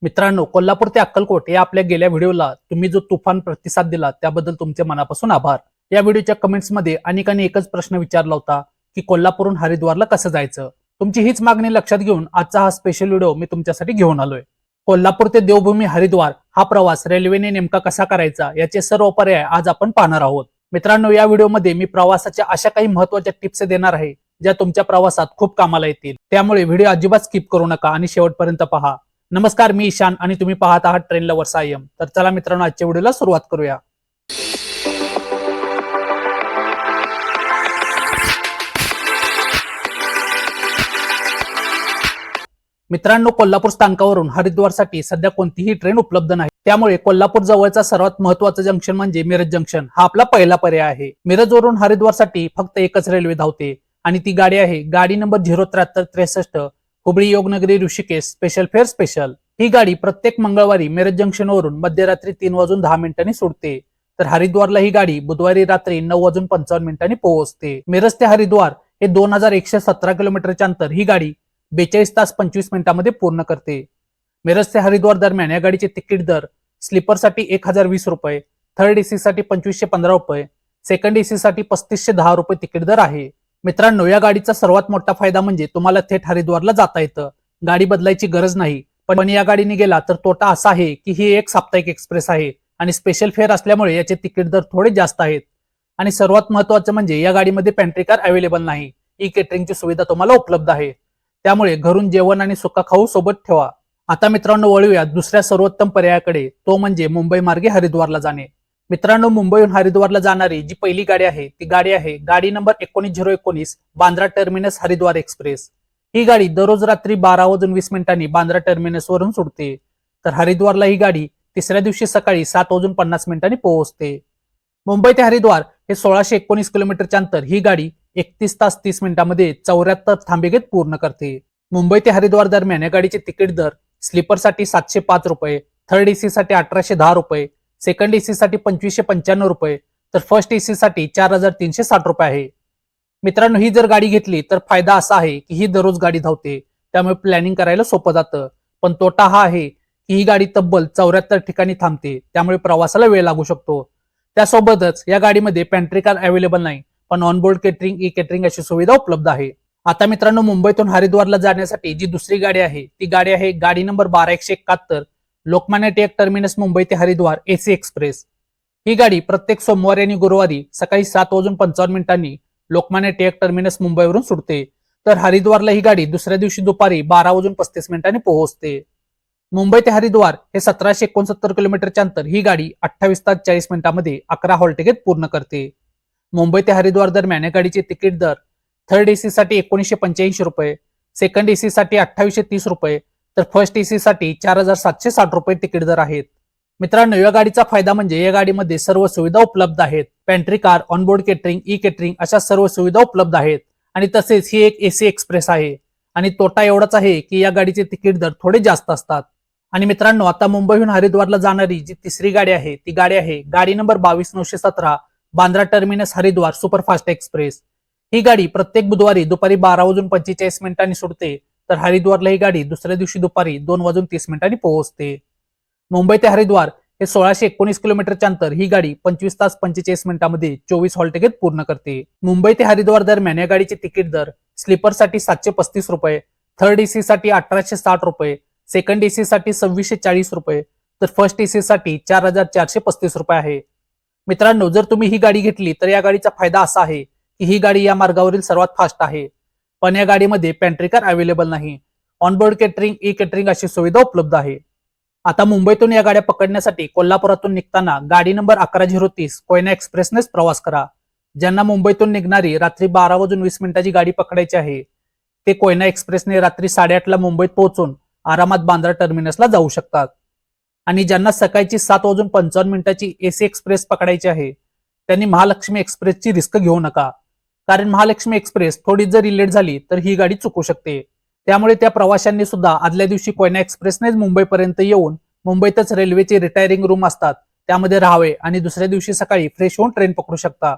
मित्रांनो, कोल्हापूर ते अक्कलकोट या आपल्या गेल्या व्हिडिओला तुम्ही जो तुफान प्रतिसाद दिला त्याबद्दल तुमचे मनापासून आभार. या व्हिडिओच्या कमेंट्समध्ये अनेकांनी एकच प्रश्न विचारला होता की कोल्हापूरहून हरिद्वारला कसं जायचं. तुमची हीच मागणी लक्षात घेऊन आजचा हा स्पेशल व्हिडिओ मी तुमच्यासाठी घेऊन आलोय. कोल्हापूर ते देवभूमी हरिद्वार हा प्रवास रेल्वेने नेमका कसा करायचा याचे सर्व पर्याय आज आपण पाहणार आहोत. मित्रांनो, या व्हिडिओमध्ये मी प्रवासाच्या अशा काही महत्त्वाच्या टिप्स देणार आहे ज्या तुमच्या प्रवासात खूप कामाला येतील. त्यामुळे व्हिडिओ अजिबात स्किप करू नका आणि शेवटपर्यंत पहा. नमस्कार, मी ईशान आणि तुम्ही पाहत आहात ट्रेन लव्हर्स IM. तर चला मित्रांनो, आजच्या व्हिडिओला सुरुवात करूया. मित्रांनो, कोल्हापूर स्थानकावरून हरिद्वारसाठी सध्या कोणतीही ट्रेन उपलब्ध नाही. त्यामुळे कोल्हापूर जवळचा सर्वात महत्त्वाचं जंक्शन म्हणजे मिरज जंक्शन हा आपला पहिला पर्याय आहे. मिरजवरून हरिद्वारसाठी फक्त एकच रेल्वे धावते आणि ती गाडी आहे गाडी number 07363 Hubli Yognagari Rishikesh special fare special. ही गाडी प्रत्येक मंगळवारी मिरज जंक्शनवरून मध्यरात्री 3:10 सुटते, तर हरिद्वारला ही गाडी बुधवारी रात्री 9:55 पोहोचते. मिरज ते हरिद्वार हे 2117 किलोमीटरचे अंतर ही गाडी 42 तास 25 मिनिटांमध्ये पूर्ण करते. मिरज ते हरिद्वार दरम्यान या गाडीचे तिकीट दर स्लीपरसाठी 1020 रुपये, थर्ड AC साठी 2515 रुपये, सेकंड AC साठी 3510 रुपये तिकीट दर आहे. मित्रांनो, या गाडीचा सर्वात मोठा फायदा म्हणजे तुम्हाला थेट हरिद्वारला जाता येतं. गाडी बदलायची गरज नाही. पण या गाडीने गेला तर तोटा असा आहे की ही एक साप्ताहिक एक्सप्रेस आहे आणि स्पेशल फेअर असल्यामुळे याचे तिकीट दर थोडे जास्त आहेत. आणि सर्वात महत्त्वाचं म्हणजे या गाडीमध्ये पेंट्री कार अवेलेबल नाही. ई केटरिंगची सुविधा तुम्हाला उपलब्ध आहे. त्यामुळे घरून जेवण आणि सुका खाऊ सोबत ठेवा. आता मित्रांनो, वळूया दुसऱ्या सर्वोत्तम पर्यायाकडे, तो म्हणजे मुंबई मार्गे हरिद्वारला जाणे. मित्रांनो, मुंबईहून हरिद्वारला जाणारी जी पहिली गाडी आहे ती गाडी आहे गाडी number 19019 Bandra terminus Haridwar express. ही गाडी दररोज रात्री 12:20 बांद्रा टर्मिनस वरून सुटते, तर हरिद्वारला ही गाडी तिसऱ्या दिवशी सकाळी 7:50 पोहोचते. मुंबई ते हरिद्वार हे 1619 किलोमीटरचे अंतर ही गाडी 31 तास 30 मिनिटांमध्ये 74 थांबे घेत पूर्ण करते. मुंबई ते हरिद्वार दरम्यान या गाडीचे तिकीट दर स्लीपरसाठी 705 रुपये, थर्ड AC साठी 1810 रुपये, सेकंड AC साठी 2595 रुपये, तर फर्स्ट AC साठी 4360 रुपये आहे. मित्रांनो, ही जर गाडी घेतली तर फायदा असा आहे की ही दररोज गाडी धावते, त्यामुळे प्लॅनिंग करायला सोपं जातं. पण तोटा हा आहे की ही गाडी तब्बल 74 ठिकाणी थांबते, त्यामुळे प्रवासाला वेळ लागू शकतो. त्यासोबतच या गाडीमध्ये पेंट्री कार अवेलेबल नाही, पण ऑनबोर्ड केटरिंग, ई केटरिंग अशी सुविधा उपलब्ध आहे. आता मित्रांनो, मुंबईतून हरिद्वारला जाण्यासाठी जी दुसरी गाडी आहे ती गाडी आहे गाडी नंबर 12171 लोकमान्य टिळक टर्मिनस मुंबई ते हरिद्वार AC एक्सप्रेस. ही गाडी प्रत्येक सोमवारी आणि गुरुवारी सकाळी 7:55 लोकमान्य टिळक टर्मिनस मुंबईवरून सुटते, तर हरिद्वारला ही गाडी दुसऱ्या दिवशी दुपारी 12:35 पोहोचते. मुंबई ते हरिद्वार हे 1769 किलोमीटरचे अंतर ही गाडी 28 तास 40 मिनिटांमध्ये 11 हॉल्ट घेत पूर्ण करते. मुंबई ते हरिद्वार दरम्यान या गाडीचे तिकीट दर थर्ड AC साठी 1985 रुपये, सेकंड AC साठी 2830 रुपये, तर फर्स्ट AC साठी 4760 रुपये तिकीट दर आहेत. मित्रांनो, या गाडीचा फायदा म्हणजे या गाडीमध्ये सर्व सुविधा उपलब्ध आहेत. Pantry car, onboard catering, E catering अशा सर्व सुविधा उपलब्ध आहेत आणि तसेच ही एक AC एक्सप्रेस आहे. आणि तोटा एवढाच आहे की या गाडीचे तिकीट दर थोडे जास्त असतात. आणि मित्रांनो, आता मुंबईहून हरिद्वारला जाणारी जी तिसरी गाडी आहे ती गाडी आहे गाडी number 22917 Bandra terminus Haridwar superfast express. ही गाडी प्रत्येक बुधवारी दुपारी 12:45 सुटते, तर हरिद्वारला ही गाडी दुसऱ्या दिवशी दुपारी 2:30 पोहोचते. मुंबई ते हरिद्वार हे 1619 किलोमीटरचे अंतर ही गाडी 25 तास 45 मिनिटांमध्ये 24 हॉल्ट घेत पूर्ण करते. मुंबई ते हरिद्वार दरम्यान या गाडीचे तिकीट दर स्लीपरसाठी 735 रुपये, थर्ड AC साठी 1860 रुपये, सेकंड AC साठी 2640 रुपये, तर फर्स्ट AC साठी 4435 रुपये आहे. मित्रांनो, जर तुम्ही ही गाडी घेतली तर या गाडीचा फायदा असा आहे की ही गाडी या मार्गावरील सर्वात फास्ट आहे, पण या गाडीमध्ये पेंट्री कार अवेलेबल नाही. ऑनबोर्ड केटरिंग, ई केटरिंग अशी सुविधा उपलब्ध आहे. आता मुंबईतून या गाड्या पकडण्यासाठी कोल्हापुरातून निघताना गाडी नंबर 11030 कोयना एक्सप्रेसनेच प्रवास करा. ज्यांना मुंबईतून निघणारी रात्री 12:20 गाडी पकडायची आहे ते कोयना एक्सप्रेसने रात्री 8:30 मुंबईत पोहोचून आरामात बांद्रा टर्मिनसला जाऊ शकतात. आणि ज्यांना सकाळची 7:55 AC एक्सप्रेस पकडायची आहे त्यांनी महालक्ष्मी एक्सप्रेसची रिस्क घेऊ नका, कारण महालक्ष्मी एक्सप्रेस थोडी जरी लेट झाली तर ही गाडी चुकू शकते. त्यामुळे त्या प्रवाशांनी सुद्धा आदल्या दिवशी कोयना एक्सप्रेसनेच मुंबईपर्यंत येऊन मुंबईतच रेल्वेचे रिटायरिंग रूम असतात त्यामध्ये राहावे आणि दुसऱ्या दिवशी सकाळी फ्रेश होऊन ट्रेन पकडू शकता.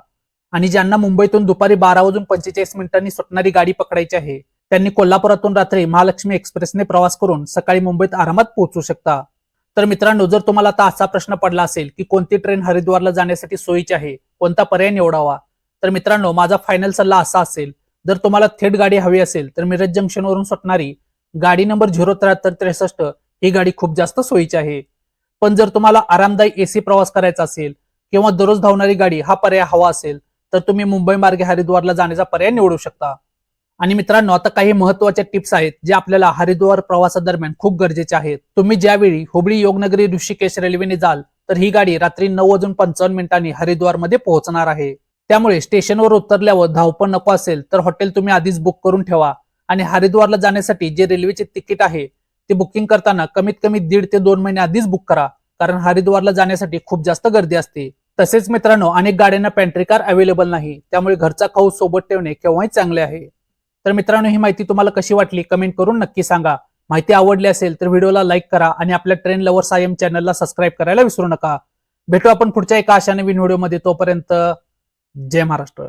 आणि ज्यांना मुंबईतून दुपारी 12:45 सुटणारी गाडी पकडायची आहे त्यांनी कोल्हापुरातून रात्री महालक्ष्मी एक्सप्रेसने प्रवास करून सकाळी मुंबईत आरामात पोहोचू शकता. तर मित्रांनो, जर तुम्हाला आता असा प्रश्न पडला असेल की कोणती ट्रेन हरिद्वारला जाण्यासाठी सोयीची आहे, कोणता पर्याय निवडावा, तर मित्रांनो, माझा फायनल सल्ला असा असेल, जर तुम्हाला थेट गाडी हवी असेल तर मिरज जंक्शन वरून सुटणारी गाडी नंबर 07363 ही गाडी खूप जास्त सोयीची आहे. पण जर तुम्हाला आरामदायी एसी प्रवास करायचा असेल किंवा दररोज धावणारी गाडी हा पर्याय हवा असेल तर तुम्ही मुंबई मार्गे हरिद्वारला जाण्याचा पर्याय निवडू शकता. आणि मित्रांनो, आता काही महत्त्वाच्या टिप्स आहेत जे आपल्याला हरिद्वार प्रवासादरम्यान खूप गरजेचे आहेत. तुम्ही ज्यावेळी हुबळी योगनगरी ऋषिकेश रेल्वेने जाल तर ही गाडी रात्री 9:55 हरिद्वारमध्ये पोहोचणार आहे. त्यामुळे स्टेशनवर उतरल्यावर धावपळ नको असेल तर हॉटेल तुम्ही आधीच बुक करून ठेवा आणि हरिद्वारला जाण्यासाठी जे रेल्वेचे तिकीट आहे ते बुकिंग करताना कमीत कमी 1.5 ते 2 महिने आधीच बुक करा, कारण हरिद्वारला जाण्यासाठी खूप जास्त गर्दी असते. तसेच मित्रांनो, अनेक गाड्यांना पॅन्ट्री कार अवेलेबल नाही, त्यामुळे घरचा खाऊ सोबत ठेवणे केव्हाही चांगले आहे. तर मित्रांनो, ही माहिती तुम्हाला कशी वाटली कमेंट करून नक्की सांगा. माहिती आवडली असेल तर व्हिडिओला लाईक करा आणि आपल्या ट्रेन लव्हर्स आय एम चॅनलला सबस्क्राईब करायला विसरू नका. भेटू आपण पुढच्या एका अशा नवीन व्हिडिओमध्ये. तोपर्यंत जय महाराष्ट्र.